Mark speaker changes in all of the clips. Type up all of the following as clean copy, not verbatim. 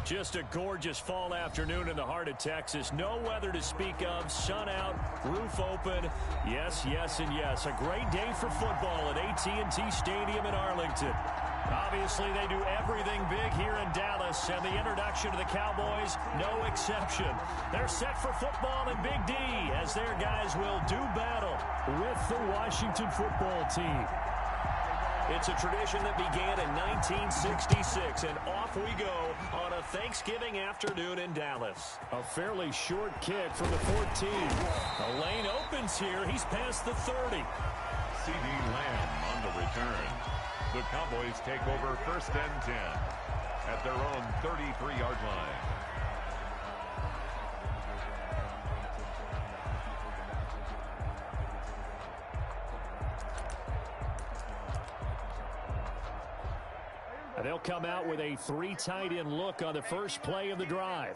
Speaker 1: Just a gorgeous fall afternoon in the heart of Texas. No weather to speak of. Sun out, roof open. Yes, yes, and yes. A great day for football at AT&T Stadium in Arlington. Obviously, they do everything big here in Dallas, and the introduction to the Cowboys, no exception. They're set for football in Big D, as their guys will do battle with the Washington football team. It's a tradition that began in 1966, and off we go on a Thanksgiving afternoon in Dallas. A fairly short kick from the 14. The lane opens here. He's past the 30.
Speaker 2: C.D. Lamb on the return. The Cowboys take over 1st and 10 at their own 33-yard line.
Speaker 1: They'll come out with a 3 tight end look on the first play of the drive.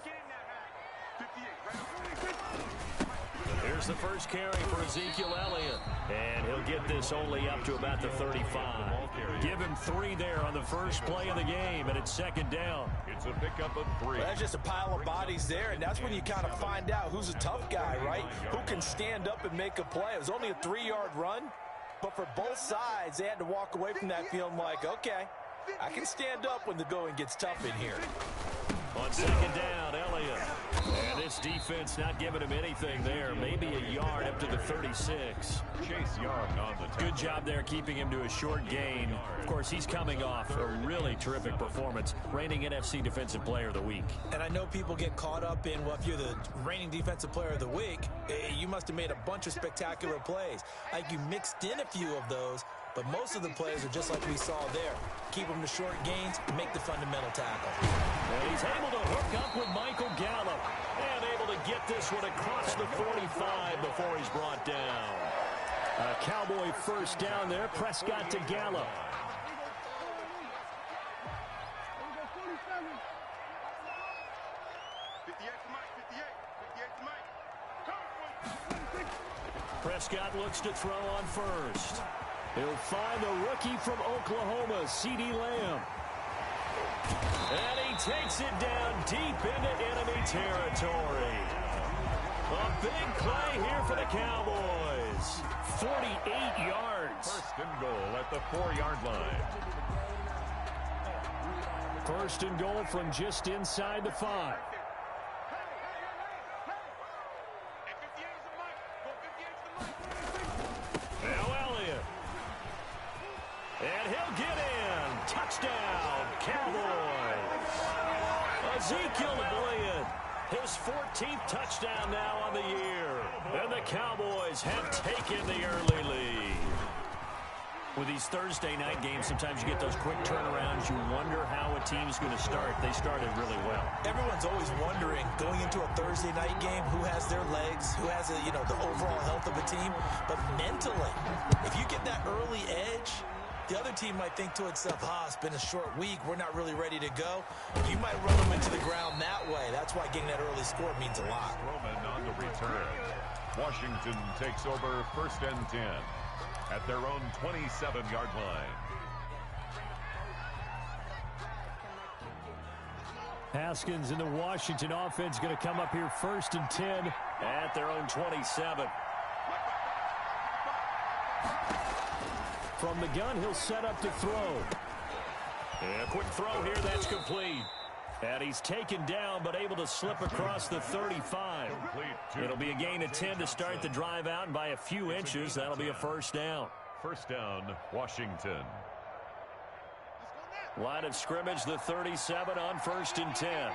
Speaker 1: Here's the first carry for Ezekiel Elliott. And he'll get this only up to about the 35. Give him 3 there on the first play of the game, and it's 2nd down.
Speaker 2: It's a pickup of 3.
Speaker 3: Well, that's just a pile of bodies there, and that's when you kind of find out who's a tough guy, right? Who can stand up and make a play. It was only a 3-yard run, but for both sides, they had to walk away from that feeling like, okay, I can stand up when the going gets tough in here.
Speaker 1: On 2nd down, Elliott. And this defense not giving him anything there. Maybe a yard up to the 36.
Speaker 2: Chase Young on the tackle.
Speaker 1: Good job there keeping him to a short gain. Of course, he's coming off a really terrific performance. Reigning NFC Defensive Player of the Week.
Speaker 3: And I know people get caught up in, well, if you're the reigning Defensive Player of the Week, you must have made a bunch of spectacular plays. Like you mixed in a few of those, but most of the plays are just like we saw there. Keep them to short gains, make the fundamental tackle.
Speaker 1: And he's able to hook up with Michael Gallup. And able to get this one across the 45 before he's brought down. A Cowboy first down there. Prescott to Gallup. Prescott looks to throw on first. He'll find the rookie from Oklahoma, C.D. Lamb. And he takes it down deep into enemy territory. A big play here for the Cowboys. 48 yards.
Speaker 2: 1st and goal at the 4-yard line.
Speaker 1: 1st and goal from just inside the 5. And he'll get in. Touchdown, Cowboys. Ezekiel Elliott, his 14th touchdown now on the year. And the Cowboys have taken the early lead. With these Thursday night games, sometimes you get those quick turnarounds. You wonder how a team's going to start. They started really well.
Speaker 3: Everyone's always wondering, going into a Thursday night game, who has their legs, who has, the overall health of a team. But mentally, if you get that early edge, the other team might think to itself, it's been a short week. We're not really ready to go. You might run them into the ground that way. That's why getting that early score means a lot.
Speaker 2: Roman on the return. Washington takes over 1st and 10 at their own 27-yard line.
Speaker 1: Haskins and the Washington offense going to come up here 1st and 10 at their own 27. From the gun, he'll set up to throw. And a quick throw here, that's complete. And he's taken down, but able to slip across the 35. It'll be a gain of 10 to start the drive out, and by a few inches, that'll be a 1st down.
Speaker 2: 1st down, Washington.
Speaker 1: Line of scrimmage, the 37 on 1st and 10.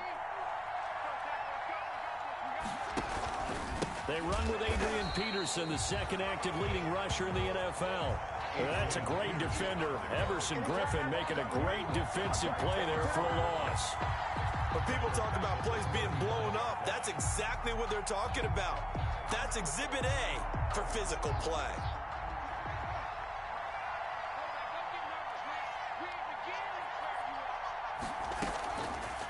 Speaker 1: They run with Adrian Peterson, the 2nd active leading rusher in the NFL. That's a great defender. Everson Griffin making a great defensive play there for a loss.
Speaker 3: When people talk about plays being blown up, that's exactly what they're talking about. That's Exhibit A for physical play.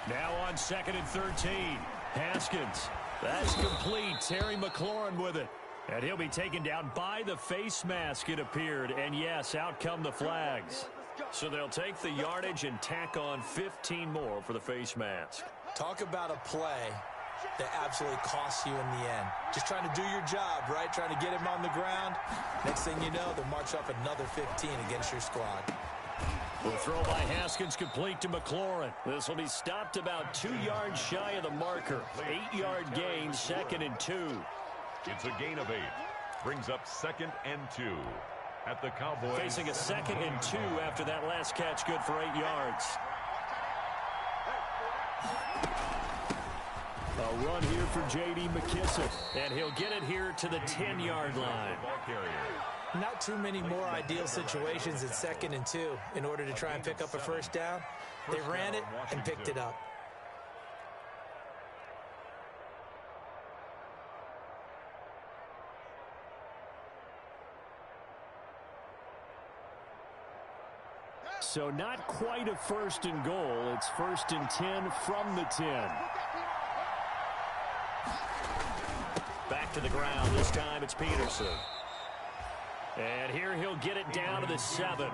Speaker 1: Now on 2nd and 13. Haskins. That's complete. Terry McLaurin with it. And he'll be taken down by the face mask, it appeared. And yes, out come the flags. So they'll take the yardage and tack on 15 more for the face mask.
Speaker 3: Talk about a play that absolutely costs you in the end. Just trying to do your job, right? Trying to get him on the ground. Next thing you know, they'll march up another 15 against your squad.
Speaker 1: The throw by Haskins complete to McLaurin. This will be stopped about 2 yards shy of the marker. 8-yard gain, 2nd and 2.
Speaker 2: It's a gain of 8. Brings up 2nd and 2 at the Cowboys.
Speaker 1: Facing a 2nd and 2 after that last catch, good for 8 yards. A run here for J.D. McKissick, and he'll get it here to the 10-yard line.
Speaker 3: Not too many more ideal situations at 2nd and 2 in order to try and pick up a first down. They ran it and picked it up.
Speaker 1: So not quite a 1st and goal. It's 1st and 10 from the 10. Back to the ground. This time it's Peterson. And here he'll get it down to the 7.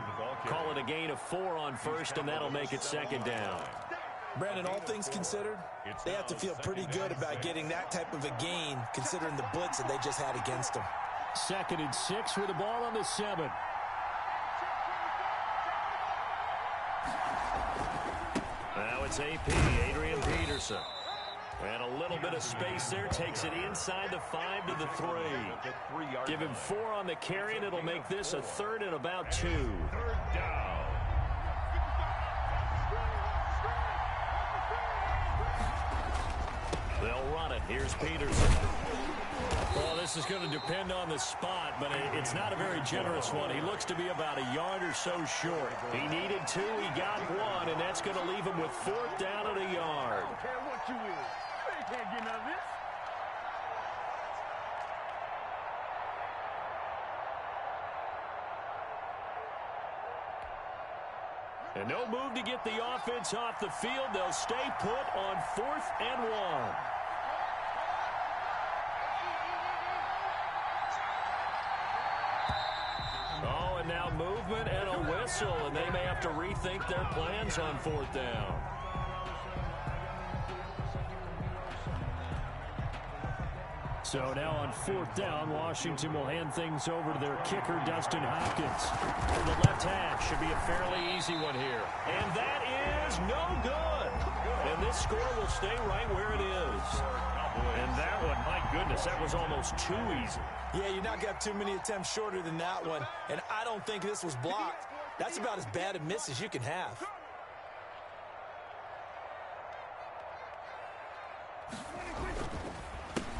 Speaker 1: Call it a gain of 4 on 1st, and that'll make it 2nd down.
Speaker 3: Brandon, all things considered, they have to feel pretty good about getting that type of a gain considering the blitz that they just had against them.
Speaker 1: 2nd and 6 with the ball on the 7. Now it's AP, Adrian Peterson. And a little bit of space there, takes it inside the 5 to the 3. Give him 4 on the carry, and it'll make this a 3rd and about 2.
Speaker 2: 3rd down.
Speaker 1: They'll run it. Here's Peterson. Well, this is going to depend on the spot, but it's not a very generous one. He looks to be about a yard or so short. He needed 2, he got 1, and that's going to leave him with 4th down at a yard.
Speaker 4: I don't care what you is. They can't get none of this.
Speaker 1: And no move to get the offense off the field. They'll stay put on 4th and 1. Oh, and now movement and a whistle, and they may have to rethink their plans on 4th down. So now on 4th down, Washington will hand things over to their kicker, Dustin Hopkins. From the left hash, should be a fairly easy one here. And that is no good. And this score will stay right where it is. And that one, my goodness, that was almost too easy.
Speaker 3: Yeah, you not got too many attempts shorter than that one. And I don't think this was blocked. That's about as bad a miss as you can have.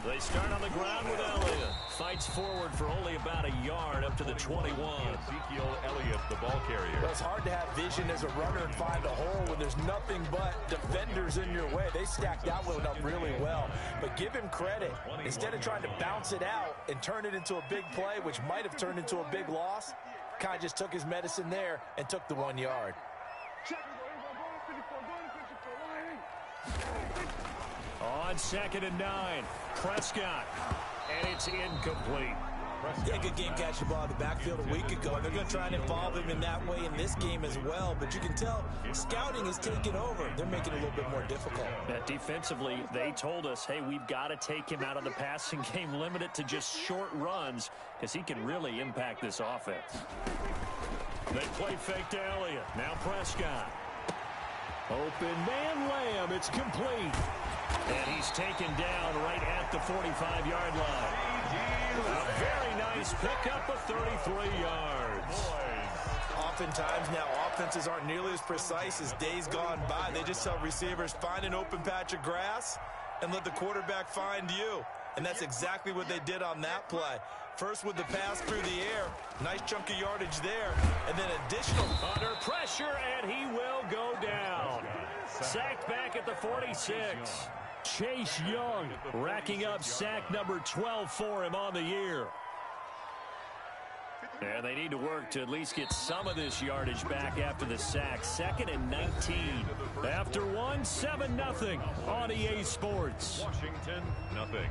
Speaker 1: They start on the ground with Elliott. Fights forward for only about a yard up to the 21.
Speaker 2: Ezekiel Elliott, the ball carrier.
Speaker 3: Well, it's hard to have vision as a runner and find a hole when there's nothing but defenders in your way. They stacked that one up really well. But give him credit. Instead of trying to bounce it out and turn it into a big play, which might have turned into a big loss, kind of just took his medicine there and took the 1 yard.
Speaker 1: On 2nd and 9, Prescott, and it's incomplete.
Speaker 3: Yeah, good game catching the ball in the backfield a week ago. They're going to try and involve him in that way in this game as well. But you can tell scouting is taking over. They're making it a little bit more difficult.
Speaker 1: Defensively, they told us, hey, we've got to take him out of the passing game, limit it to just short runs, because he can really impact this offense. They play fake to Elliott. Now Prescott. Open man Lamb. It's complete. And he's taken down right at the 45-yard line. A very nice pickup of 33 yards.
Speaker 3: Oftentimes now offenses aren't nearly as precise as days gone by. They just tell receivers, find an open patch of grass and let the quarterback find you. And that's exactly what they did on that play. First with the pass through the air. Nice chunk of yardage there. And then additional.
Speaker 1: Under pressure, and he will go down. Sacked back at the 46. Chase Young racking up sack number 12 for him on the year. And they need to work to at least get some of this yardage back after the sack. 2nd and 19. After 7-0 on EA Sports.
Speaker 2: Washington, nothing.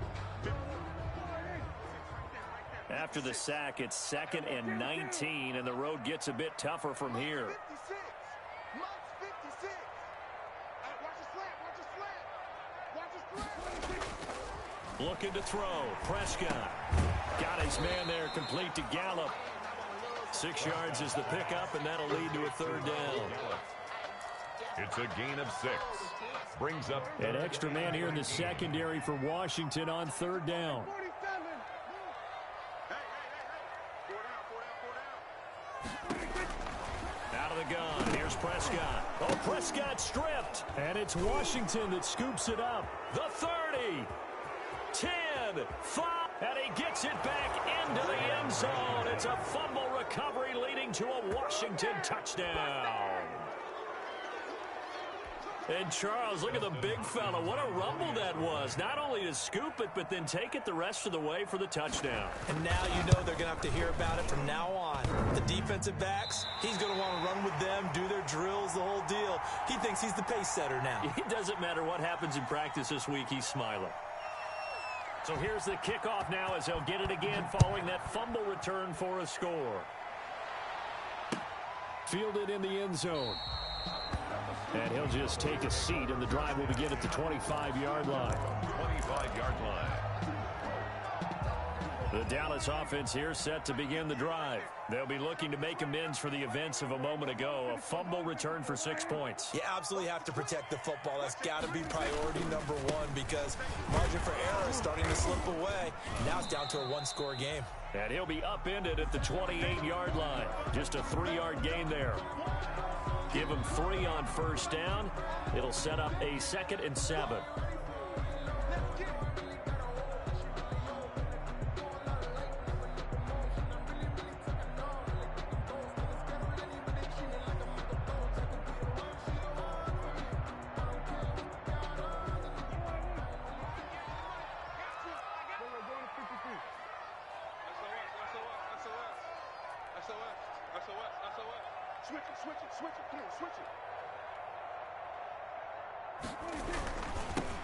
Speaker 1: After the sack, it's 2nd and 19, and the road gets a bit tougher from here. Looking to throw. Prescott. Got his man there, complete to Gallup. 6 yards is the pickup, and that'll lead to a third down.
Speaker 2: It's a gain of 6. Brings up
Speaker 1: an extra man here in the secondary for Washington on third down. Out of the gun. Here's Prescott. Oh, Prescott stripped. And it's Washington that scoops it up. The 30. 10. 5. And he gets it back into the end zone. It's a fumble recovery leading to a Washington touchdown. And Charles, look at the big fella. What a rumble that was. Not only to scoop it, but then take it the rest of the way for the touchdown.
Speaker 3: And now you know they're going to have to hear about it from now on. The defensive backs, he's going to want to run with them, do their drills, the whole deal. He thinks he's the pace setter now.
Speaker 1: It doesn't matter what happens in practice this week. He's smiling. So here's the kickoff now as he'll get it again following that fumble return for a score. Fielded in the end zone. And he'll just take a seat, and the drive will begin at the 25-yard line.
Speaker 2: 25-yard line.
Speaker 1: The Dallas offense here set to begin the drive. They'll be looking to make amends for the events of a moment ago. A fumble return for 6 points.
Speaker 3: You absolutely have to protect the football. That's got to be priority number one because margin for error is starting to slip away. Now it's down to a one-score game.
Speaker 1: And he'll be upended at the 28-yard line. Just a 3-yard gain there. Give him 3 on first down. It'll set up a 2nd and 7.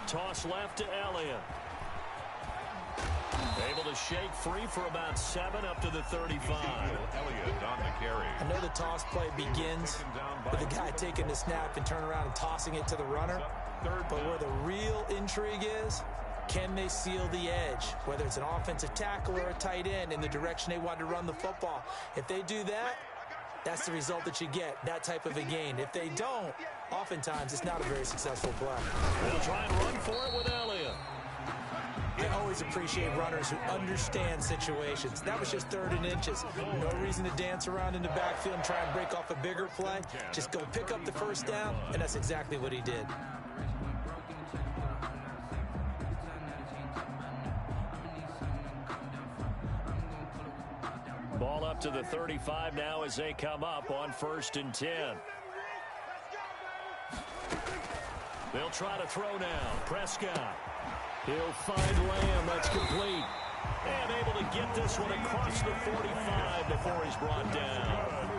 Speaker 1: Toss left to Elliott. Able to shake free for about 7 up to the 35.
Speaker 2: Elliott on the carry.
Speaker 3: I know the toss play begins with the guy taking the snap and turning around and tossing it to the runner. But where the real intrigue is, can they seal the edge? Whether it's an offensive tackle or a tight end in the direction they want to run the football. If they do that, that's the result that you get, that type of a gain. If they don't, oftentimes it's not a very successful play.
Speaker 1: They'll try and run for it with Elliott.
Speaker 3: I always appreciate runners who understand situations. That was just 3rd and inches. No reason to dance around in the backfield and try and break off a bigger play. Just go pick up the first down, and that's exactly what he did.
Speaker 1: Ball up to the 35 now as they come up on 1st and 10. They'll try to throw now. Prescott. He'll find Lamb. That's complete. And able to get this one across the 45 before he's brought down.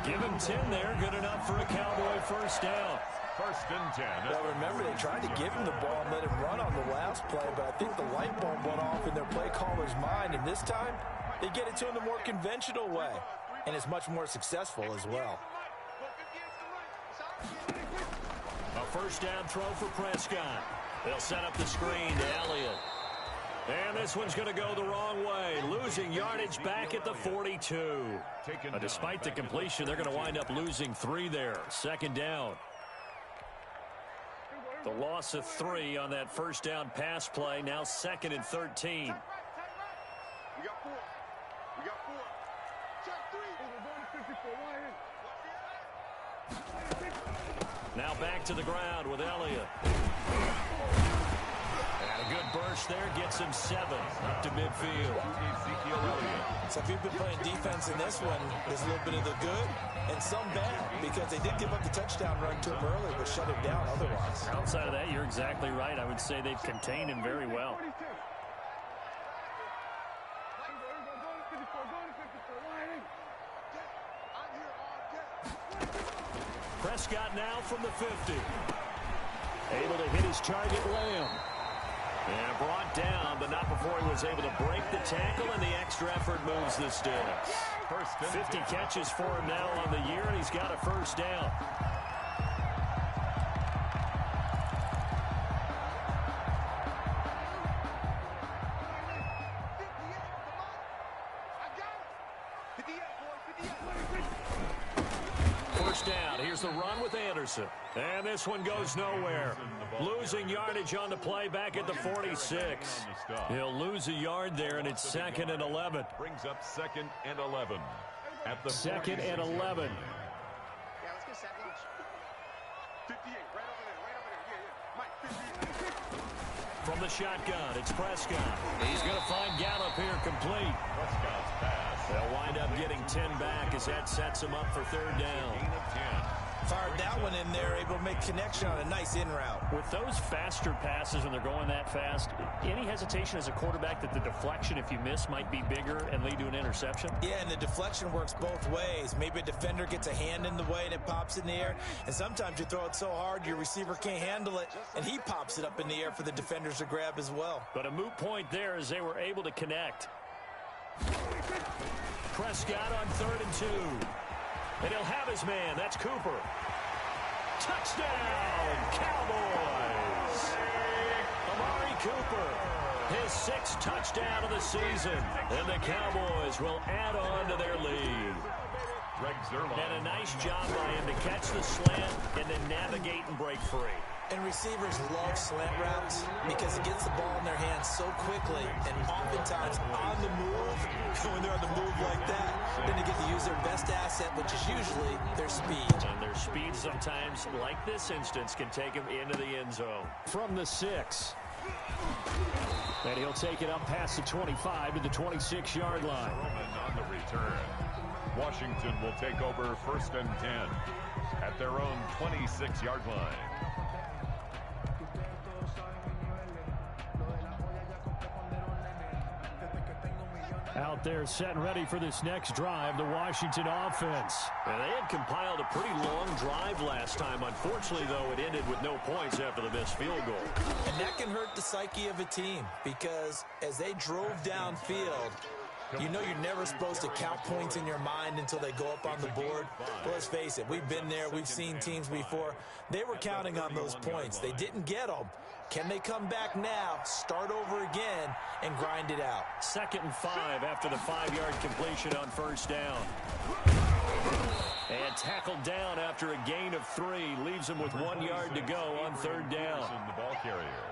Speaker 1: Give him 10 there. Good enough for a Cowboy first down.
Speaker 2: 1st and 10.
Speaker 3: Well, remember, they tried to give him the ball and let him run on the last play, but I think the light bulb went off in their play caller's mind, and this time they get it to him the more conventional way, and it's much more successful as well.
Speaker 1: A first down throw for Prescott. They'll set up the screen to Elliott. And this one's going to go the wrong way. Losing yardage back at the 42. Despite the completion, they're going to wind up losing 3 there. 2nd down. The loss of 3 on that first down pass play. Now 2nd and 13.
Speaker 4: We got 4. We got 4. Check 3. We're going to 54.
Speaker 1: Now back to the ground with Elliott. And a good burst there gets him 7 up to midfield.
Speaker 3: So if you've been playing defense in this one, there's a little bit of the good and some bad because they did give up the touchdown run to him early but shut him down otherwise.
Speaker 1: Outside of that, you're exactly right. I would say they've contained him very well. Prescott now from the 50. Able to hit his target, Lamb. And brought down, but not before he was able to break the tackle, and the extra effort moves the sticks. 50 catches for him now on the year, and he's got a first down. Here's the run with Anderson. And this one goes nowhere. Losing yardage on the play back at the 46. He'll lose a yard there, and it's 2nd and 11.
Speaker 2: Brings up 2nd and 11. At the
Speaker 1: 2nd and 11.
Speaker 4: Yeah, let's get sack lunch. 58, right over there. Yeah. Mike, 58.
Speaker 1: From the shotgun, it's Prescott. He's going to find Gallup here complete.
Speaker 2: Prescott's pass.
Speaker 1: They'll wind up getting 10 back as that sets him up for 3rd down.
Speaker 2: Gain of 10.
Speaker 3: Fired that one in there, able to make connection on a nice in route.
Speaker 1: With those faster passes when they're going that fast, any hesitation as a quarterback that the deflection, if you miss, might be bigger and lead to an interception?
Speaker 3: Yeah, and the deflection works both ways. Maybe a defender gets a hand in the way and it pops in the air. And sometimes you throw it so hard your receiver can't handle it, and he pops it up in the air for the defenders to grab as well.
Speaker 1: But a moot point there as they were able to connect. Prescott on 3rd and 2. And he'll have his man. That's Cooper. Touchdown, Cowboys! Amari Cooper, his 6th touchdown of the season. And the Cowboys will add on to their lead. And a nice job by him to catch the slant and then navigate and break free.
Speaker 3: And receivers love slant routes because it gets the ball in their hands so quickly, and oftentimes on the move, when they're on the move like that, then they get to use their best asset, which is usually their speed.
Speaker 1: And their speed sometimes, like this instance, can take them into the end zone. From the 6. And he'll take it up past the 25 to the 26-yard line.
Speaker 2: Roman on the return. Washington will take over 1st and 10 at their own 26-yard line.
Speaker 1: Out there set and ready for this next drive, the Washington offense. And they had compiled a pretty long drive last time. Unfortunately, though, it ended with no points after the missed field goal.
Speaker 3: And that can hurt the psyche of a team because as they drove downfield, you know you're never supposed to count points in your mind until they go up on the board. But let's face it, we've been there. We've seen teams before. They were counting on those points. They didn't get them. Can they come back now, start over again, and grind it out?
Speaker 1: 2nd and 5 after the 5-yard completion on 1st down. And tackled down after a gain of 3. Leaves him with 1 yard to go on 3rd down.
Speaker 2: The ball carrier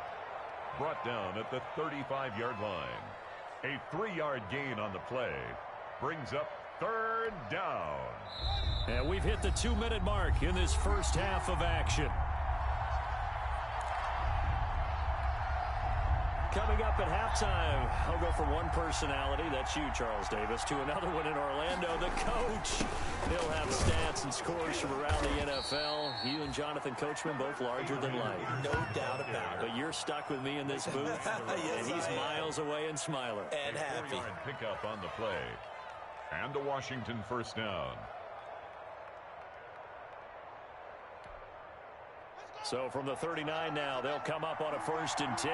Speaker 2: brought down at the 35-yard line. A 3-yard gain on the play brings up 3rd down.
Speaker 1: And we've hit the 2-minute mark in this first half of action. Coming up at halftime, I'll go from one personality, that's you, Charles Davis, to another one in Orlando, the coach. He'll have stats and scores from around the NFL. You and Jonathan Coachman both larger than life.
Speaker 3: No doubt about it.
Speaker 1: But you're stuck with me in this booth,
Speaker 3: Yes,
Speaker 1: and he's miles away and smiling.
Speaker 3: And happy.
Speaker 2: 4-yard pickup on the play. And a Washington 1st down.
Speaker 1: So from the 39 now, they'll come up on a 1st and 10.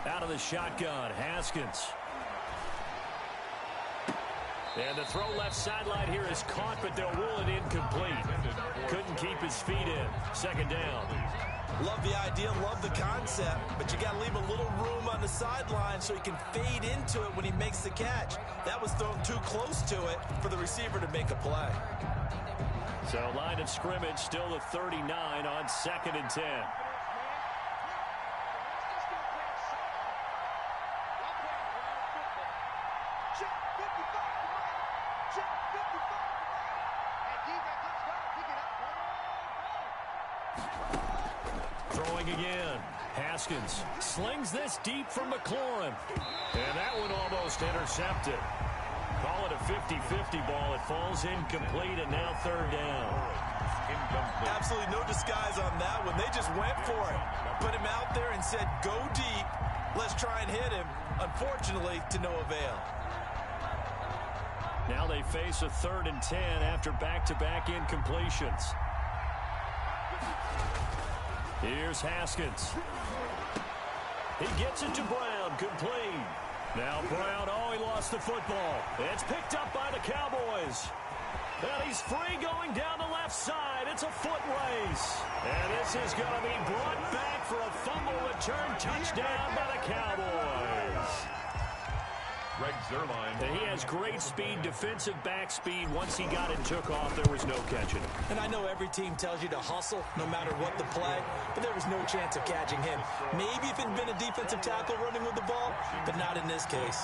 Speaker 1: Out of the shotgun, Haskins. And the throw left sideline here is caught, but they'll rule it incomplete. Couldn't keep his feet in. 2nd down.
Speaker 3: Love the idea, love the concept, but you got to leave a little room on the sideline so he can fade into it when he makes the catch. That was thrown too close to it for the receiver to make a play.
Speaker 1: So line of scrimmage still the 39 on 2nd and 10. Throwing again. Haskins slings this deep from McLaurin. And that one almost intercepted. Call it a 50-50 ball. It falls incomplete, and now 3rd down.
Speaker 2: Incomplete.
Speaker 3: Absolutely no disguise on that one. They just went for it. Put him out there and said, go deep. Let's try and hit him. Unfortunately, to no avail.
Speaker 1: Now they face a 3rd and 10 after back-to-back incompletions. Here's Haskins. He gets it to Brown, complete. Now Brown, he lost the football. It's picked up by the Cowboys. And he's free going down the left side. It's a foot race. And this is going to be brought back for a fumble return touchdown by the Cowboys.
Speaker 2: Greg Zuerlein.
Speaker 1: And he has great speed, defensive back speed. Once he got it and took off, there was no catching him.
Speaker 3: And I know every team tells you to hustle no matter what the play, but there was no chance of catching him. Maybe if it had been a defensive tackle running with the ball, but not in this case.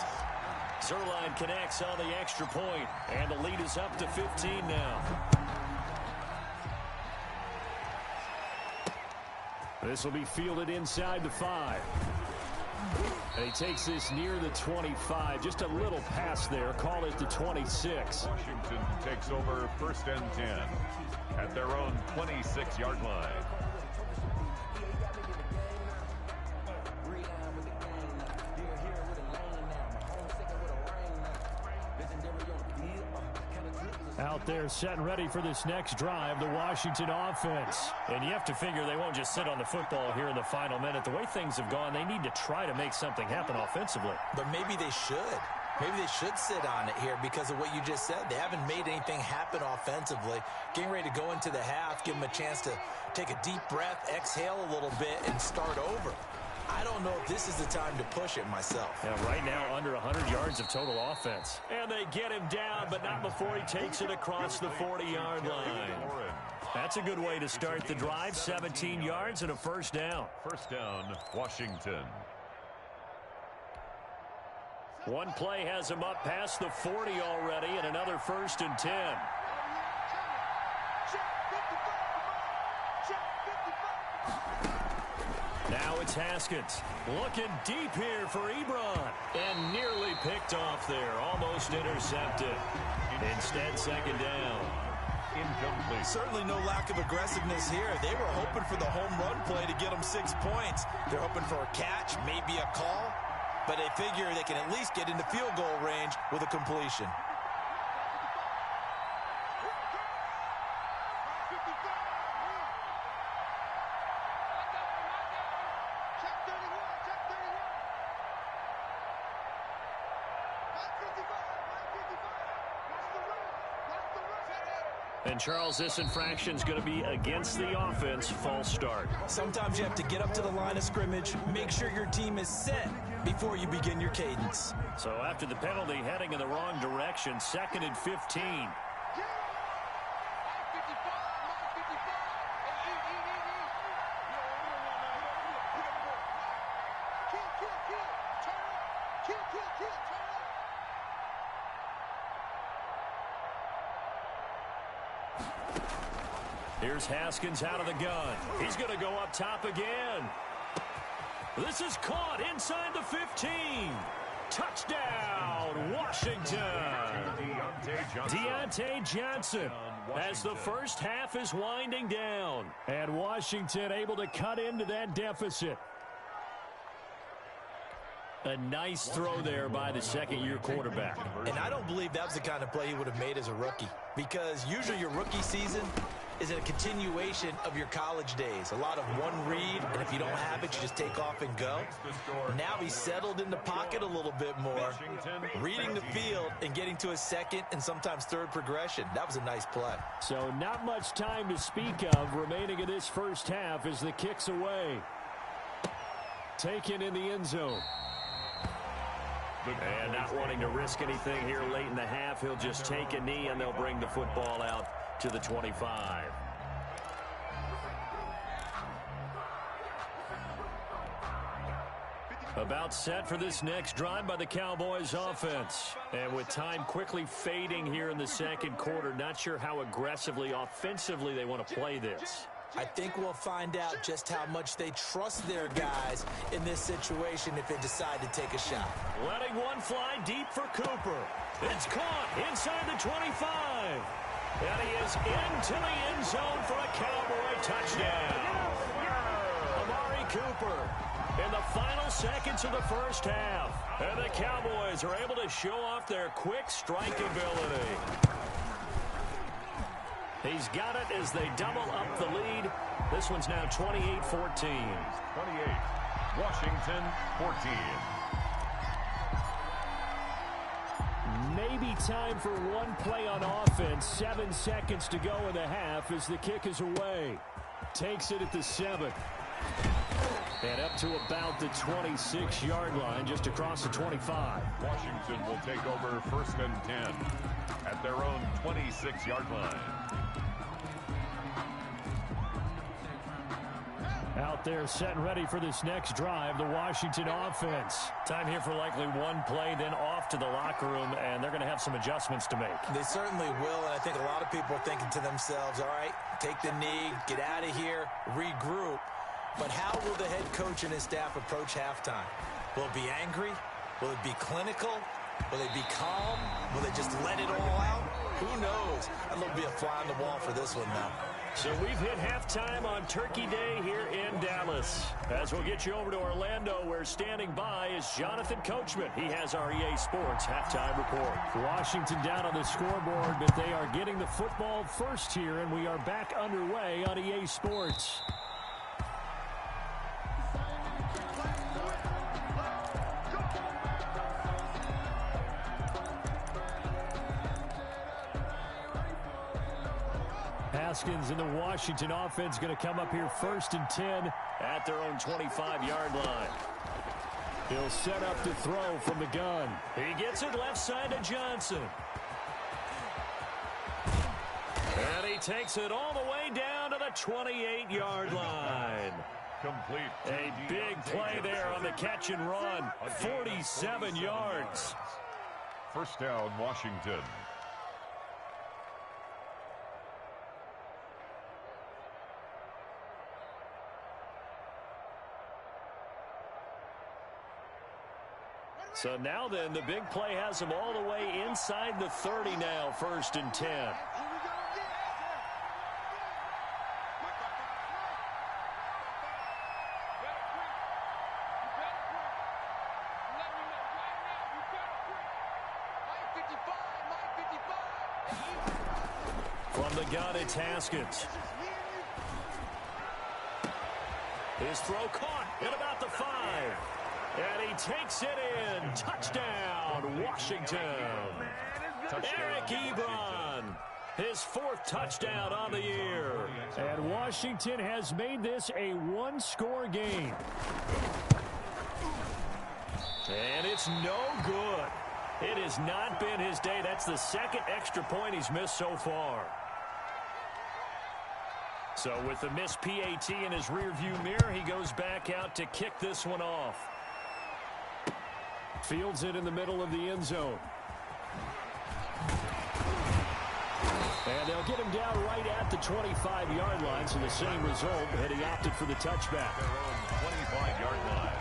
Speaker 1: Zuerlein connects on the extra point, and the lead is up to 15 now. This will be fielded inside the 5. And he takes this near the 25. Just a little pass there. Call it the 26.
Speaker 2: Washington takes over 1st and 10 at their own 26-yard line.
Speaker 1: Out there setting ready for this next drive, the Washington offense. And you have to figure they won't just sit on the football here in the final minute. The way things have gone, they need to try to make something happen offensively.
Speaker 3: But maybe they should. Maybe they should sit on it here because of what you just said. They haven't made anything happen offensively. Getting ready to go into the half, give them a chance to take a deep breath, exhale a little bit, and start over. I don't know if this is the time to push it myself.
Speaker 1: Yeah, right now under 100 yards of total offense. And they get him down, but not before he takes it across the 40-yard line. That's a good way to start the drive. 17 yards and a first down.
Speaker 2: First down, Washington.
Speaker 1: One play has him up past the 40 already, and another 1st and 10. Now it's Haskins. Looking deep here for Ebron. And nearly picked off there. Almost intercepted. Instead, 2nd down.
Speaker 2: Incomplete.
Speaker 3: Certainly no lack of aggressiveness here. They were hoping for the home run play to get them 6 points. They're hoping for a catch, maybe a call. But they figure they can at least get into field goal range with a completion.
Speaker 1: And, Charles, this infraction's going to be against the offense. False start.
Speaker 3: Sometimes you have to get up to the line of scrimmage, make sure your team is set before you begin your cadence.
Speaker 1: So after the penalty, heading in the wrong direction, 2nd and 15. Here's Haskins out of the gun. He's going to go up top again. This is caught inside the 15. Touchdown, Washington. Deontay Johnson as the first half is winding down. And Washington able to cut into that deficit. A nice throw there by the second-year quarterback.
Speaker 3: And I don't believe that was the kind of play he would have made as a rookie. Because usually your rookie season is a continuation of your college days. A lot of one read, and if you don't have it, you just take off and go. Now he's settled in the pocket a little bit more, reading the field and getting to a second and sometimes third progression. That was a nice play.
Speaker 1: So not much time to speak of remaining in this first half as the kick's away. Taken in the end zone. And not wanting to risk anything here late in the half, he'll just take a knee and they'll bring the football out to the 25. About set for this next drive by the Cowboys offense. And with time quickly fading here in the second quarter, not sure how aggressively, offensively they want to play this.
Speaker 3: I think we'll find out just how much they trust their guys in this situation if they decide to take a shot.
Speaker 1: Letting one fly deep for Cooper. It's caught inside the 25. And he is into the end zone for a Cowboy touchdown. Amari Cooper in the final seconds of the first half. And the Cowboys are able to show off their quick strike ability. He's got it as they double up the lead. This one's now 28-14.
Speaker 2: 28, Washington 14.
Speaker 1: Maybe time for one play on offense. 7 seconds to go in the half as the kick is away. Takes it at the 7. And up to about the 26-yard line, just across the 25.
Speaker 2: Washington will take over 1st and 10 at their own 26-yard line.
Speaker 1: Out there set and ready for this next drive, the Washington offense. Time here for likely one play, then off to the locker room, and they're going to have some adjustments to make.
Speaker 3: They certainly will, and I think a lot of people are thinking to themselves, all right, take the knee, get out of here, regroup. But how will the head coach and his staff approach halftime? Will it be angry? Will it be clinical? Will they be calm? Will they just let it all out? Who knows? I'd love to be a fly on the wall for this one now.
Speaker 1: So we've hit halftime on Turkey Day here in Dallas. As we'll get you over to Orlando, where standing by is Jonathan Coachman. He has our EA Sports halftime report. Washington down on the scoreboard, but they are getting the football first here, and we are back underway on EA Sports. Haskins and the Washington offense going to come up here 1st and 10 at their own 25-yard line. He'll set up to throw from the gun. He gets it left side to Johnson. And he takes it all the way down to the 28-yard line.
Speaker 2: Complete.
Speaker 1: A big play there on the catch and run. 47 yards.
Speaker 2: 1st down, Washington.
Speaker 1: So now then, the big play has him all the way inside the 30 now, 1st and 10. From the gun, it's Haskins. His throw caught at about the 5. And he takes it in. Touchdown, Washington. Eric Ebron, his 4th touchdown on the year. And Washington has made this a one-score game. And it's no good. It has not been his day. That's the 2nd extra point he's missed so far. So with the missed PAT in his rearview mirror, he goes back out to kick this one off. Fields it in the middle of the end zone. And they'll get him down right at the 25-yard line, so the same result, but he opted for the touchback.
Speaker 2: 25-yard line.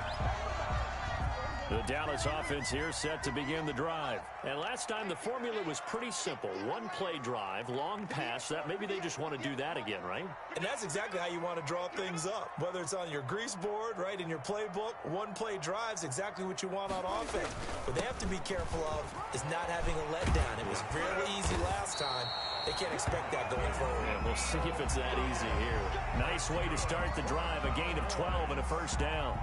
Speaker 1: The Dallas offense here set to begin the drive. And last time the formula was pretty simple. One play drive, long pass. That maybe they just want to do that again, right?
Speaker 3: And that's exactly how you want to draw things up. Whether it's on your grease board, right, in your playbook, one play drive's exactly what you want on offense. What they have to be careful of is not having a letdown. It was really easy last time. They can't expect that going forward.
Speaker 1: Yeah, we'll see if it's that easy here. Nice way to start the drive. A gain of 12 and a 1st down.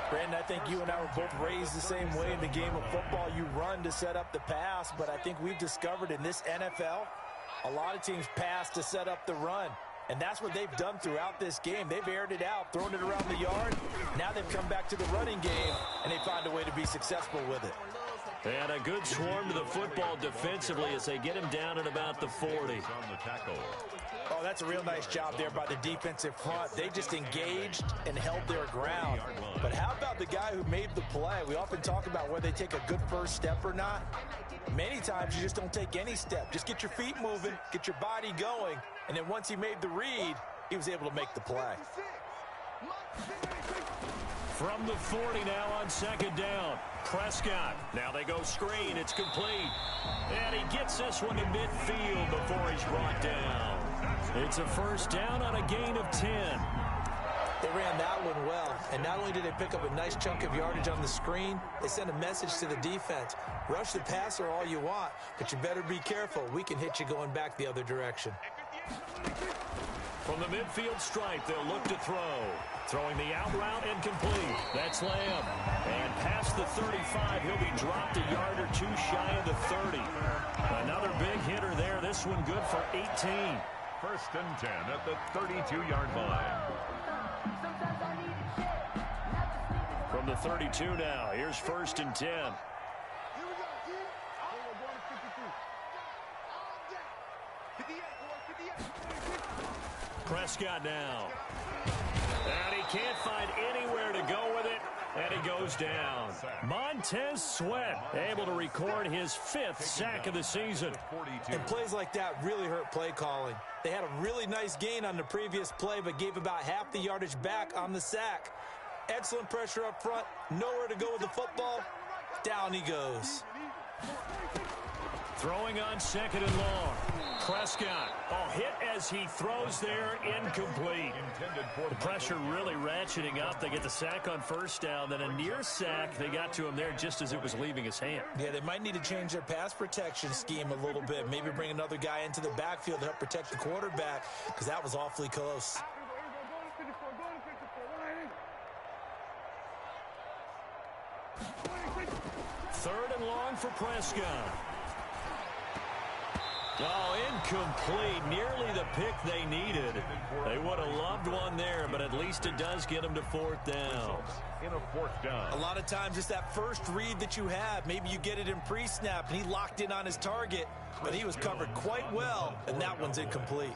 Speaker 3: Brandon, I think you and I were both raised the same way in the game of football. You run to set up the pass, but I think we've discovered in this NFL, a lot of teams pass to set up the run. And that's what they've done throughout this game. They've aired it out, thrown it around the yard. Now they've come back to the running game, and they find a way to be successful with it.
Speaker 1: And a good swarm to the football defensively as they get him down at about the 40.
Speaker 2: On the tackle.
Speaker 3: Oh, that's a real nice job there by the defensive front. They just engaged and held their ground. But how about the guy who made the play? We often talk about whether they take a good first step or not. Many times you just don't take any step. Just get your feet moving, get your body going, and then once he made the read, he was able to make the play.
Speaker 1: From the 40 now on 2nd down. Prescott. Now they go screen. It's complete. And he gets this one to midfield before he's brought down. It's a 1st down on a gain of 10.
Speaker 3: They ran that one well, and not only did they pick up a nice chunk of yardage on the screen, they sent a message to the defense. Rush the passer all you want, but you better be careful. We can hit you going back the other direction.
Speaker 1: From the midfield stripe, they'll look to throw. Throwing the out route and complete. That's Lamb. And past the 35, he'll be dropped a yard or two shy of the 30. Another big hitter there. This one good for 18.
Speaker 2: First and 10 at the 32-yard line.
Speaker 1: From the 32 now, here's first and 10.
Speaker 4: Here we go, kid. Oh, we're going to 52. All day. 58, boy, 58.
Speaker 1: Prescott now. And he can't find anywhere to go with it. And he goes down. Montez Sweat able to record his 5th sack of the season.
Speaker 3: And plays like that really hurt play calling. They had a really nice gain on the previous play, but gave about half the yardage back on the sack. Excellent pressure up front. Nowhere to go with the football. Down he goes.
Speaker 1: Throwing on second and long. Prescott. Oh, hit as he throws there, incomplete. The pressure really ratcheting up. They get the sack on first down, then a near sack. They got to him there just as it was leaving his hand.
Speaker 3: Yeah, they might need to change their pass protection scheme a little bit. Maybe bring another guy into the backfield to help protect the quarterback, because that was awfully close.
Speaker 1: Third and long for Prescott. Oh, incomplete. Nearly the pick they needed. They would have loved one there, but at least it does get them to fourth down.
Speaker 2: In a fourth down.
Speaker 3: A lot of times it's that first read that you have. Maybe you get it in pre-snap, and he locked in on his target, but he was covered quite well, and that one's incomplete.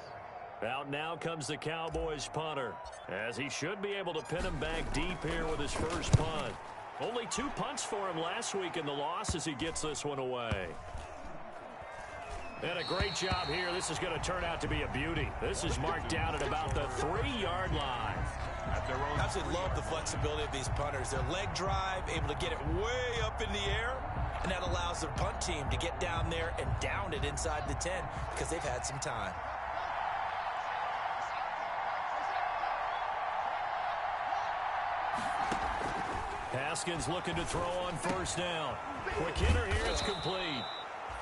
Speaker 1: Out now comes the Cowboys punter, as he should be able to pin him back deep here with his first punt. Only 2 punts for him last week in the loss as he gets this one away. And a great job here. This is going to turn out to be a beauty. This is marked down at about the 3-yard line.
Speaker 3: Absolutely love the flexibility of these punters. Their leg drive, able to get it way up in the air, and that allows their punt team to get down there and down it inside the 10 because they've had some time.
Speaker 1: Haskins looking to throw on first down. Quick hitter here, it's complete.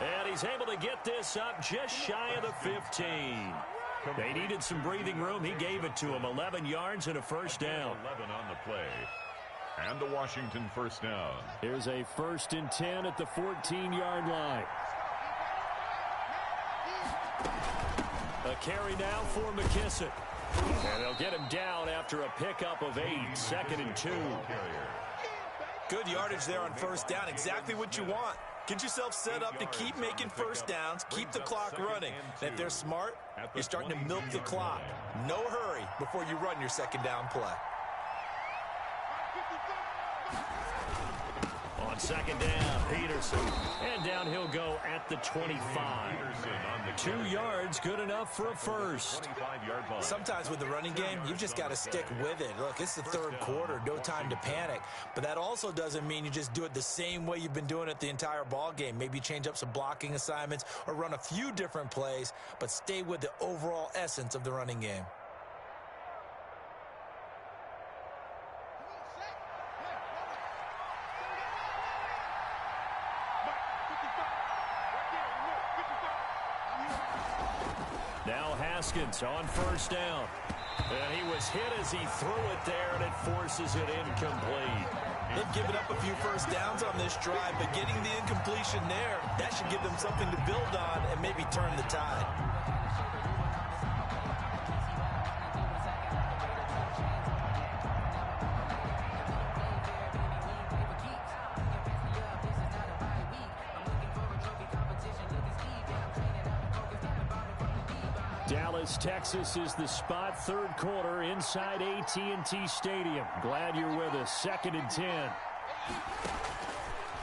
Speaker 1: And he's able to get this up just shy of the 15. They needed some breathing room. He gave it to him. 11 yards and a first down.
Speaker 2: 11 on the play. And the Washington first down.
Speaker 1: Here's a first and 10 at the 14-yard line. A carry now for McKissick. And they'll get him down after a pickup of 8. Second and 2.
Speaker 3: Good yardage there on first down. Exactly what you want. Get yourself set up to keep making first downs, keep the clock running. And if they're smart, you're starting to milk the clock. No hurry before you run your second down play.
Speaker 1: On second down, Peterson. And down he'll go at the 25. 2 yards, good enough for a first.
Speaker 3: Sometimes with the running game, you've just got to stick with it. Look, it's the third quarter, no time to panic. But that also doesn't mean you just do it the same way you've been doing it the entire ball game. Maybe change up some blocking assignments or run a few different plays, but stay with the overall essence of the running game.
Speaker 1: Now Haskins on first down. And he was hit as he threw it there, and it forces it incomplete.
Speaker 3: They've given up a few first downs on this drive, but getting the incompletion there, that should give them something to build on and maybe turn the tide.
Speaker 1: Dallas, Texas is the spot. Third quarter inside AT&T Stadium. Glad you're with us. Second and 10.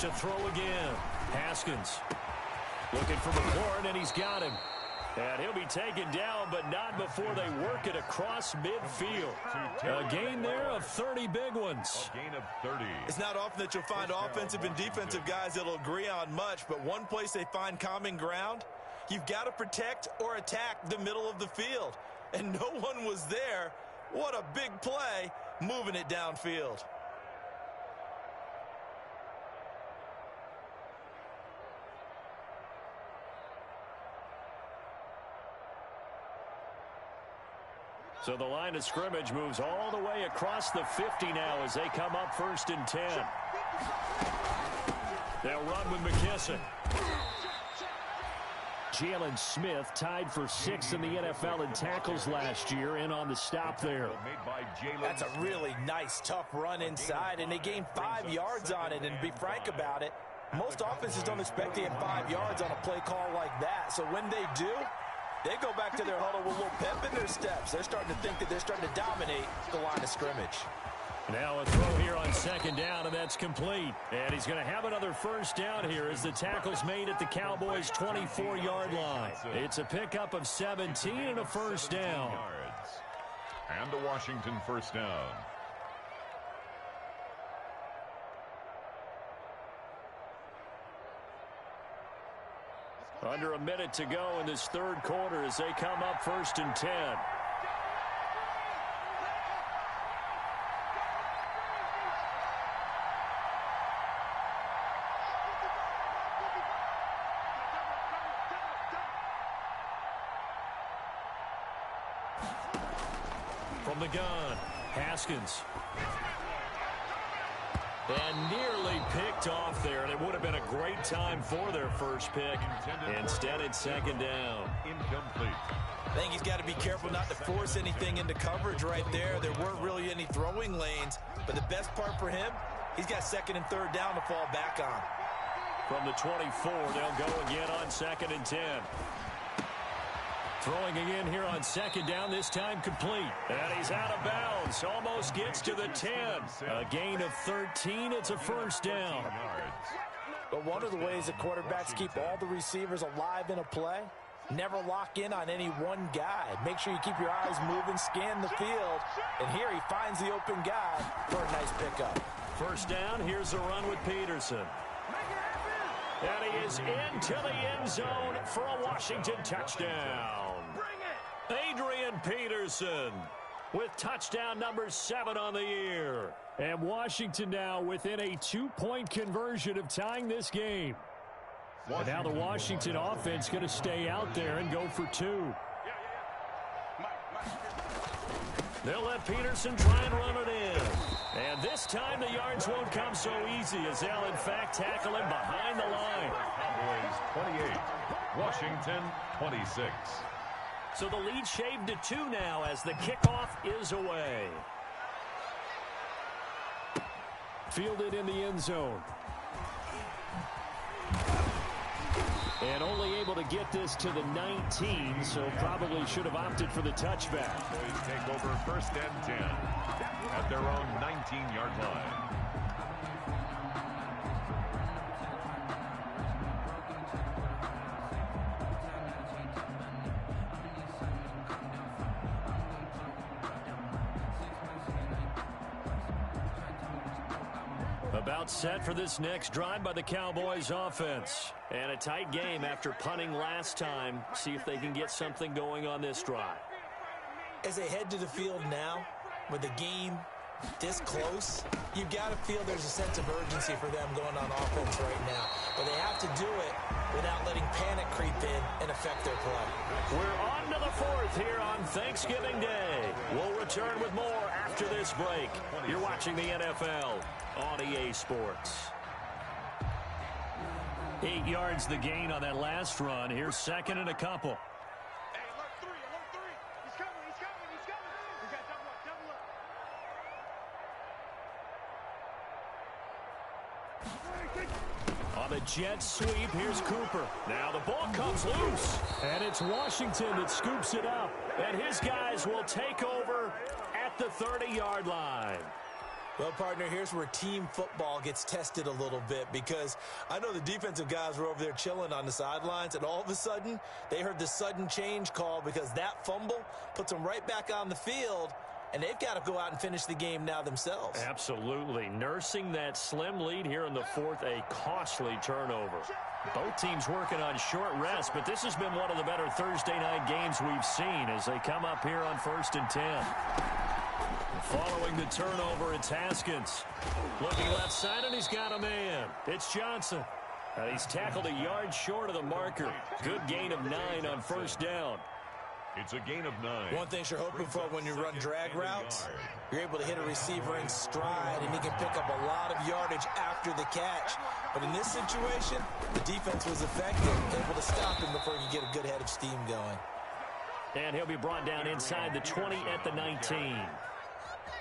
Speaker 1: To throw again. Haskins looking for McLaurin, and he's got him. And he'll be taken down, but not before they work it across midfield. A gain there of 30 big ones.
Speaker 2: A gain of 30.
Speaker 3: It's not often that you'll find offensive and defensive guys that'll agree on much, but one place they find common ground, you've got to protect or attack the middle of the field. And no one was there. What a big play, moving it downfield.
Speaker 1: So the line of scrimmage moves all the way across the 50 now as they come up 1st and 10. They'll run with McKissick. Jalen Smith tied for 6th in the NFL in tackles last year, in on the stop there.
Speaker 3: That's a really nice, tough run inside, and they gained 5 yards on it. And to be frank about it, most offenses don't expect to get 5 yards on a play call like that. So when they do, they go back to their huddle with a little pep in their steps. They're starting to think that they're starting to dominate the line of scrimmage.
Speaker 1: Now a throw here on 2nd down, and that's complete. And he's going to have another 1st down here as the tackle's made at the Cowboys' 24-yard line. It's a pickup of 17 and a 1st down.
Speaker 2: And a Washington 1st down.
Speaker 1: Under a minute to go in this 3rd quarter as they come up 1st and 10. From the gun, Haskins. And nearly picked off there, and it would have been a great time for their first pick. Instead, it's 2nd down.
Speaker 2: Incomplete.
Speaker 3: I think he's got to be careful not to force anything into coverage right there. There weren't really any throwing lanes, but the best part for him, he's got 2nd and 3rd down to fall back on.
Speaker 1: From the 24, they'll go again on 2nd and 10. Throwing again here on 2nd down, this time complete. And he's out of bounds. Almost gets to the 10. A gain of 13. It's a 1st down.
Speaker 3: But one of the ways that quarterbacks keep all the receivers alive in a play, never lock in on any one guy. Make sure you keep your eyes moving, scan the field. And here he finds the open guy for a nice pickup.
Speaker 1: 1st down, here's a run with Peterson. And he is into the end zone for a Washington touchdown. Adrian Peterson with touchdown number 7 on the year. And Washington now within a 2-point conversion of tying this game. And now the Washington offense going to stay out there and go for 2. They'll let Peterson try and run it in. And this time the yards won't come so easy as they'll in fact tackle him behind the line.
Speaker 2: Cowboys 28, Washington 26.
Speaker 1: So the lead shaved to 2 now as the kickoff is away. Fielded in the end zone. And only able to get this to the 19, so probably should have opted for the touchback.
Speaker 2: Cowboys take over 1st and 10 at their own 19-yard line.
Speaker 1: About set for this next drive by the Cowboys offense. And a tight game after punting last time. See if they can get something going on this drive.
Speaker 3: As they head to the field now, with the game this close, you've got to feel there's a sense of urgency for them going on offense right now. But they have to do it without letting panic creep in and affect their play.
Speaker 1: We're on to the 4th here on Thanksgiving Day. We'll return with more after this break. You're watching the NFL on EA Sports. 8 yards the gain on that last run. Here's 2nd and a couple.
Speaker 4: Hey, alert 3, alert 3. He's coming, he's coming, he's coming. We got double up, double up.
Speaker 1: On the jet sweep, here's Cooper. Now the ball comes loose. And it's Washington that scoops it up. And his guys will take over at the 30-yard line.
Speaker 3: Well, partner, here's where team football gets tested a little bit, because I know the defensive guys were over there chilling on the sidelines, and all of a sudden they heard the sudden change call because that fumble puts them right back on the field, and they've got to go out and finish the game now themselves.
Speaker 1: Absolutely. Nursing that slim lead here in the 4th, a costly turnover. Both teams working on short rest, but this has been one of the better Thursday night games we've seen as they come up here on 1st and 10. Following the turnover, it's Haskins. Looking left side, and he's got a man. It's Johnson. And he's tackled a yard short of the marker. Good gain of 9 on 1st down.
Speaker 2: It's a gain of 9.
Speaker 3: One thing you're hoping for when you run drag routes, you're able to hit a receiver in stride, and he can pick up a lot of yardage after the catch. But in this situation, the defense was effective, able to stop him before he could get a good head of steam going.
Speaker 1: And he'll be brought down inside the 20 at the 19.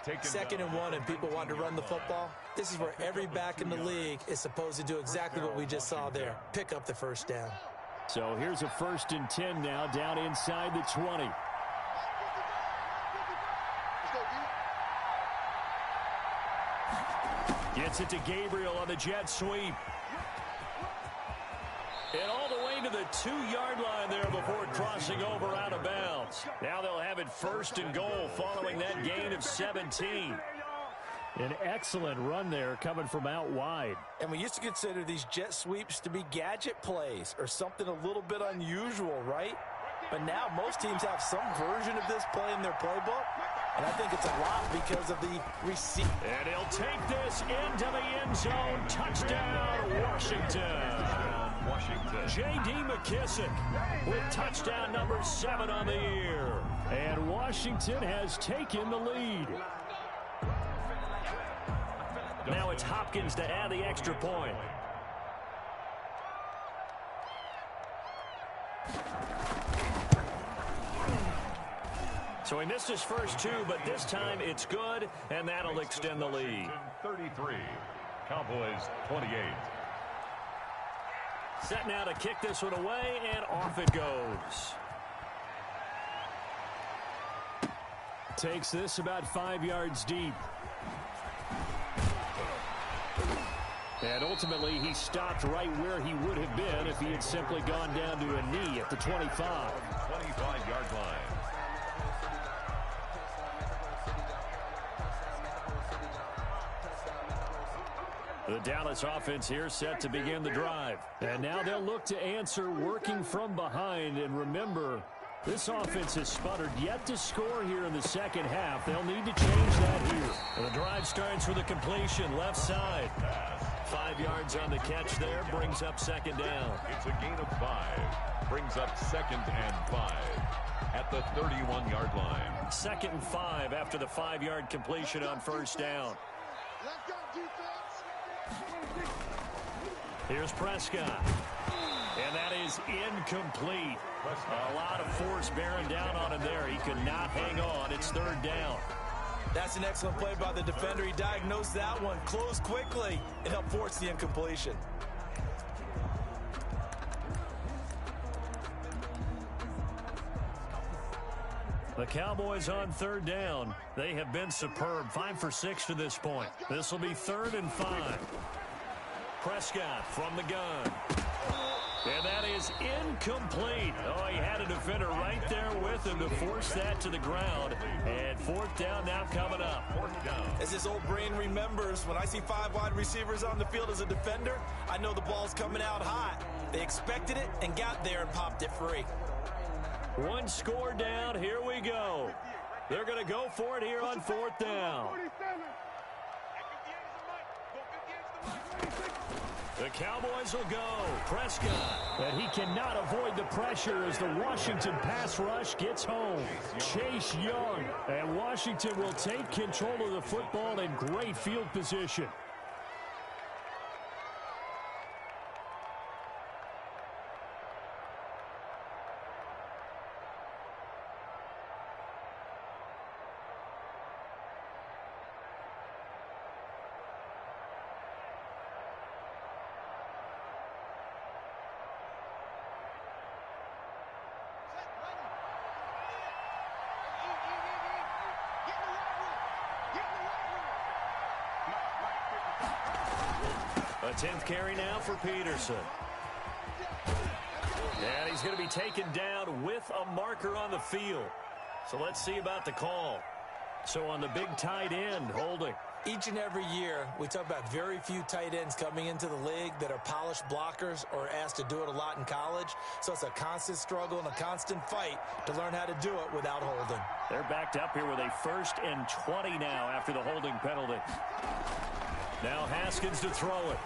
Speaker 3: 2nd and 1, and people want to run the football. This is where every back in the league is supposed to do exactly what we just saw there, pick up the first down.
Speaker 1: So here's a 1st and 10 now, down inside the 20. Gets it to Gabriel on the jet sweep. And all the way to the 2-yard line there before crossing over out of bounds. Now they'll have it 1st and goal following that gain of 17. An excellent run there coming from out wide.
Speaker 3: And we used to consider these jet sweeps to be gadget plays or something a little bit unusual, right? But now most teams have some version of this play in their playbook. And I think it's a lot because of the receipt.
Speaker 1: And he'll take this into the end zone. Touchdown, Washington. J.D. McKissick with touchdown number 7 on the year. And Washington has taken the lead. Now it's Hopkins to add the extra point. So he missed his first 2, but this time it's good, and that'll extend the lead.
Speaker 2: 33, Cowboys 28.
Speaker 1: Set now to kick this one away, and off it goes. Takes this about 5 yards deep. And ultimately, he stopped right where he would have been if he had simply gone down to a knee at the 25.
Speaker 2: 25-yard line.
Speaker 1: The Dallas offense here set to begin the drive. And now they'll look to answer working from behind. And remember, this offense has sputtered yet to score here in the second half. They'll need to change that here. And the drive starts with a completion left side. 5 yards on the catch there, brings up 2nd down.
Speaker 2: It's a gain of 5. Brings up 2nd and 5 at the 31-yard line.
Speaker 1: 2nd and 5 after the 5-yard completion on 1st down.
Speaker 4: Let's go, defense.
Speaker 1: Here's Prescott. And that is incomplete. A lot of force bearing down on him there. He could not hang on. It's 3rd down.
Speaker 3: That's an excellent play by the defender. He diagnosed that one, closed quickly, and helped force the incompletion.
Speaker 1: The Cowboys on 3rd down. They have been superb. 5 for 6 to this point. This will be 3rd and 5. Prescott from the gun. And that is incomplete. Oh, he had a defender right there with him to force that to the ground. And 4th down now coming up. 4th down.
Speaker 3: As his old brain remembers, when I see 5 wide receivers on the field as a defender, I know the ball's coming out hot. They expected it and got there and popped it free.
Speaker 1: 1 score down. Here we go. They're going to go for it here on 4th down. The Cowboys will go. Prescott. But he cannot avoid the pressure as the Washington pass rush gets home. Chase Young. And Washington will take control of the football in great field position. A 10th carry now for Peterson. And he's going to be taken down with a marker on the field. So let's see about the call. So on the big tight end, holding.
Speaker 3: Each and every year, we talk about very few tight ends coming into the league that are polished blockers or asked to do it a lot in college. So it's a constant struggle and a constant fight to learn how to do it without holding.
Speaker 1: They're backed up here with a 1st and 20 now after the holding penalty. Now Haskins to throw it.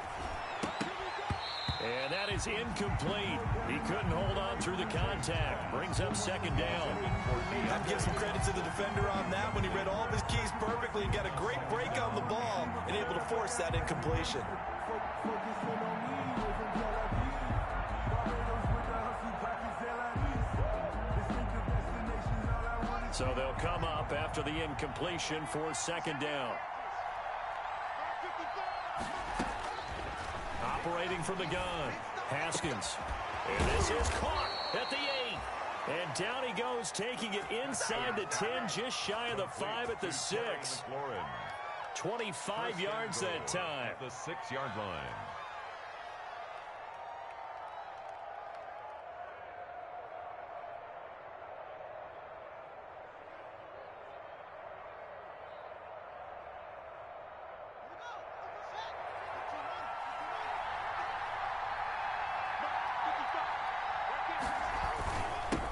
Speaker 1: And that is incomplete. He couldn't hold on through the contact. Brings up second down.
Speaker 3: I'd give some credit to the defender on that when he read all of his keys perfectly and got a great break on the ball and able to force that incompletion.
Speaker 1: So they'll come up after the incompletion for second down. Operating from the gun, Haskins. And this is caught at the 8. And down he goes, taking it inside the 10, just shy of the 5 at the 6. 25 yards that time.
Speaker 2: The 6-yard line.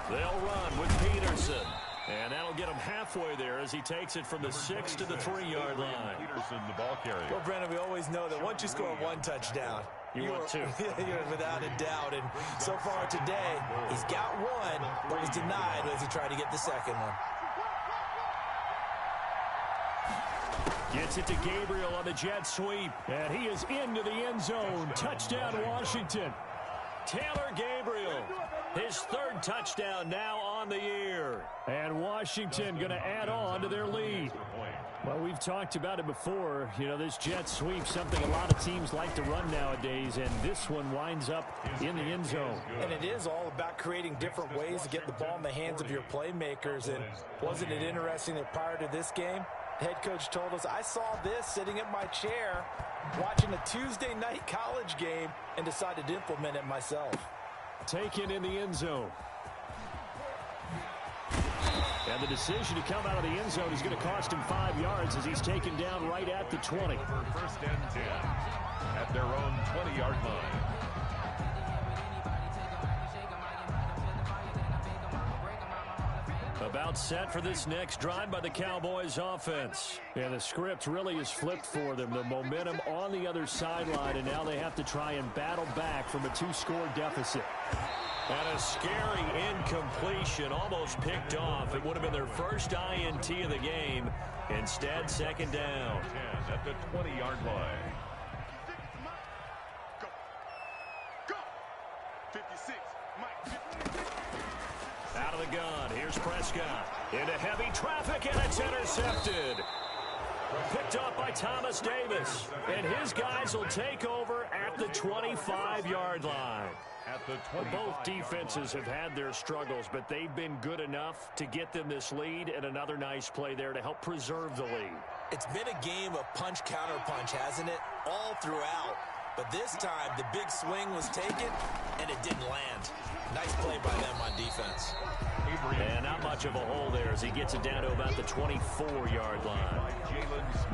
Speaker 1: They'll run with Peterson. And that'll get him halfway there as he takes it from the 6 to the 3-yard line.
Speaker 2: Peterson, the ball carrier.
Speaker 3: Well, Brandon, we always know that once you score one touchdown,
Speaker 1: you're
Speaker 3: without a doubt. And so far today, he's got one, but was denied as he tried to get the second one.
Speaker 1: Gets it to Gabriel on the jet sweep. And he is into the end zone. Touchdown, Washington. Taylor Gabriel, his 3rd touchdown now on the year. And Washington going to add on to their lead. Well, we've talked about it before. You know, this jet sweep, something a lot of teams like to run nowadays, and this one winds up in the end zone.
Speaker 3: And it is all about creating different ways to get the ball in the hands of your playmakers. And wasn't it interesting that prior to this game, head coach told us, I saw this sitting at my chair watching a Tuesday night college game and decided to implement it myself.
Speaker 1: Taken in the end zone. And the decision to come out of the end zone is going to cost him 5 yards as he's taken down right at the 20.
Speaker 2: First and 10 at their own 20-yard line.
Speaker 1: About set for this next drive by the Cowboys offense. And the script really is flipped for them. The momentum on the other sideline, and now they have to try and battle back from a 2-score deficit. And a scary incompletion, almost picked off. It would have been their first INT of the game. Instead, second down.
Speaker 2: 10 at the 20-yard line.
Speaker 4: Go. 56. Mike.
Speaker 1: Out of the gun, here's Prescott. Into heavy traffic, and it's intercepted. Picked up by Thomas Davis. And his guys will take over at the 25-yard line. Both defenses have had their struggles, but they've been good enough to get them this lead, and another nice play there to help preserve the lead.
Speaker 3: It's been a game of punch-counter-punch, hasn't it? All throughout. But this time, the big swing was taken, and it didn't land. Nice play by them on defense.
Speaker 1: And not much of a hole there as he gets it down to about the 24-yard line.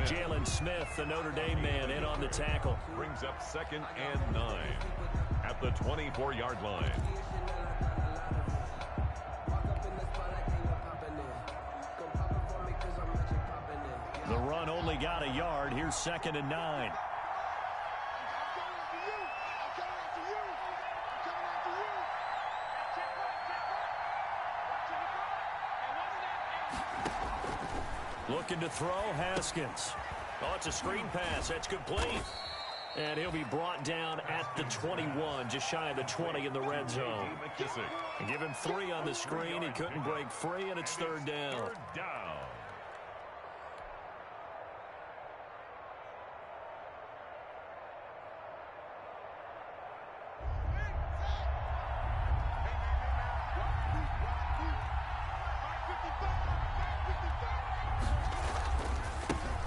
Speaker 1: Jalen Smith, the Notre Dame man, in on the tackle.
Speaker 2: Brings up second and 9 at the 24-yard line.
Speaker 1: The run only got a yard. Here's second and 9. Looking to throw, Haskins. Oh, it's a screen pass. That's complete. And he'll be brought down at the 21, just shy of the 20 in the red zone. And give him 3 on the screen. He couldn't break free, and it's third down.
Speaker 2: Third down.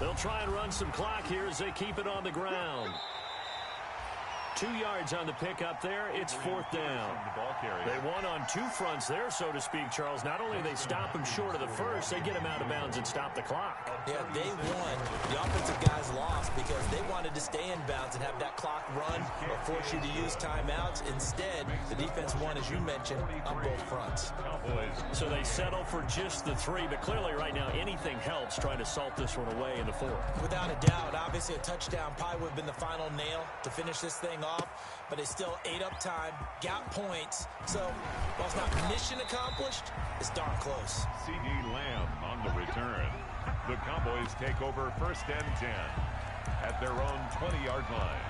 Speaker 1: They'll try and run some clock here as they keep it on the ground. 2 yards on the pickup there. It's fourth down. They won on 2 fronts there, so to speak, Charles. Not only do they stop him short of the first, they get him out of bounds and stop the clock.
Speaker 3: Yeah, they won. The offensive guys lost because they wanted to stay in bounds and have that clock run or force you to use timeouts. Instead, the defense won, as you mentioned, on both fronts.
Speaker 1: So they settle for just the 3, but clearly right now anything helps trying to salt this one away in the fourth.
Speaker 3: Without a doubt, obviously a touchdown probably would have been the final nail to finish this thing off. off, but they still ate up time, got points. So while it's not mission accomplished, it's darn close.
Speaker 2: C.D. Lamb on the return. The Cowboys take over 1st and 10 at their own 20-yard line.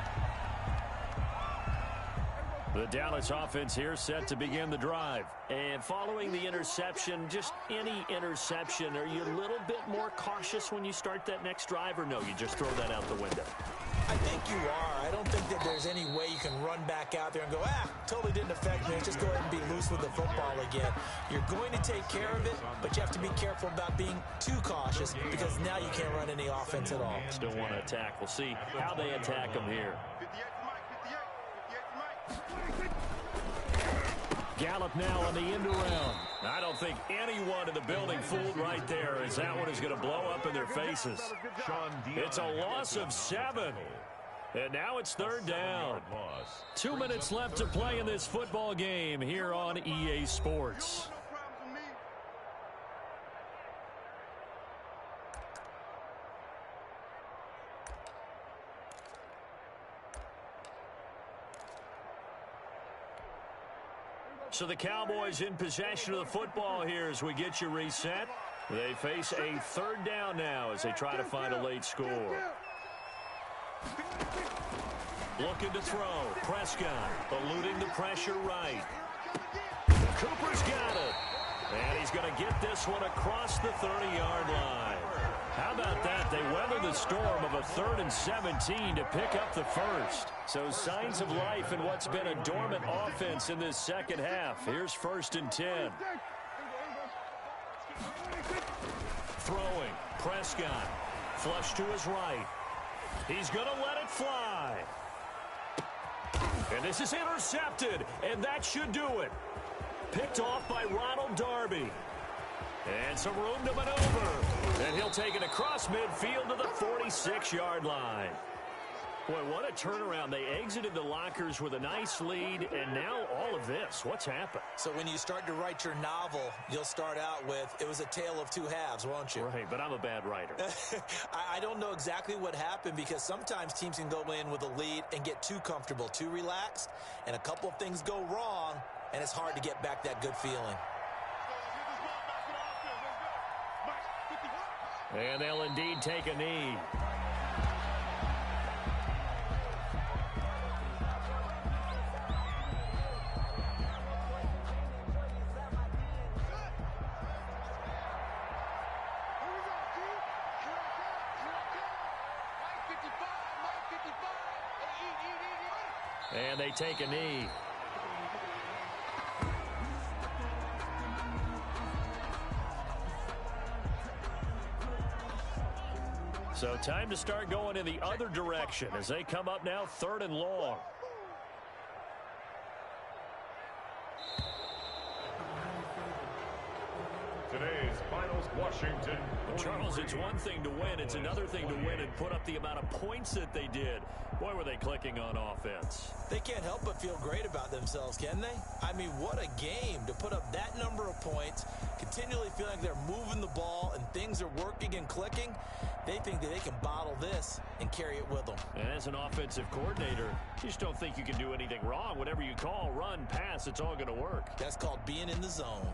Speaker 1: The Dallas offense here set to begin the drive. And following the interception, just any interception, are you a little bit more cautious when you start that next drive, or no, you just throw that out the window?
Speaker 3: I think you are. I don't think that there's any way you can run back out there and go, totally didn't affect me. Just go ahead and be loose with the football again. You're going to take care of it, but you have to be careful about being too cautious because now you can't run any offense at all.
Speaker 1: Still want to attack. We'll see how they attack them here. Gallup now on the end around. I don't think anyone in the building fooled right there, as that one is going to blow up in their faces. It's a loss of 7. And now it's 3rd down. 2 minutes left to play in this football game here on EA Sports. So the Cowboys in possession of the football here as we get you reset. They face a 3rd down now as they try to find a late score. Looking to throw. Prescott eluding the pressure right. Cooper's got it. And he's going to get this one across the 30-yard line. How about that? They weather the storm of a 3rd and 17 to pick up the first. So signs of life in what's been a dormant offense in this second half. Here's 1st and 10. Throwing. Prescott. Flush to his right. He's going to let it fly. And this is intercepted. And that should do it. Picked off by Ronald Darby. And some room to maneuver. And he'll take it across midfield to the 46-yard line. Boy, what a turnaround. They exited the lockers with a nice lead, and now all of this. What's happened?
Speaker 3: So when you start to write your novel, you'll start out with, it was a tale of 2 halves, won't you?
Speaker 1: Right, but I'm a bad writer.
Speaker 3: I don't know exactly what happened because sometimes teams can go in with a lead and get too comfortable, too relaxed, and a couple of things go wrong, and it's hard to get back that good feeling.
Speaker 1: And they'll indeed take a knee. And they take a knee. So time to start going in the other direction as they come up now 3rd and long.
Speaker 2: Today's finals, Washington.
Speaker 1: Charles, it's one thing to win. It's another thing to win and put up the amount of points that they did. Boy, were they clicking on offense.
Speaker 3: They can't help but feel great about themselves, can they? I mean, what a game to put up that number of points, continually feeling like they're moving the ball and things are working and clicking. They think that they can bottle this and carry it with them.
Speaker 1: And as an offensive coordinator, you just don't think you can do anything wrong. Whatever you call, run, pass, it's all going to work.
Speaker 3: That's called being in the zone.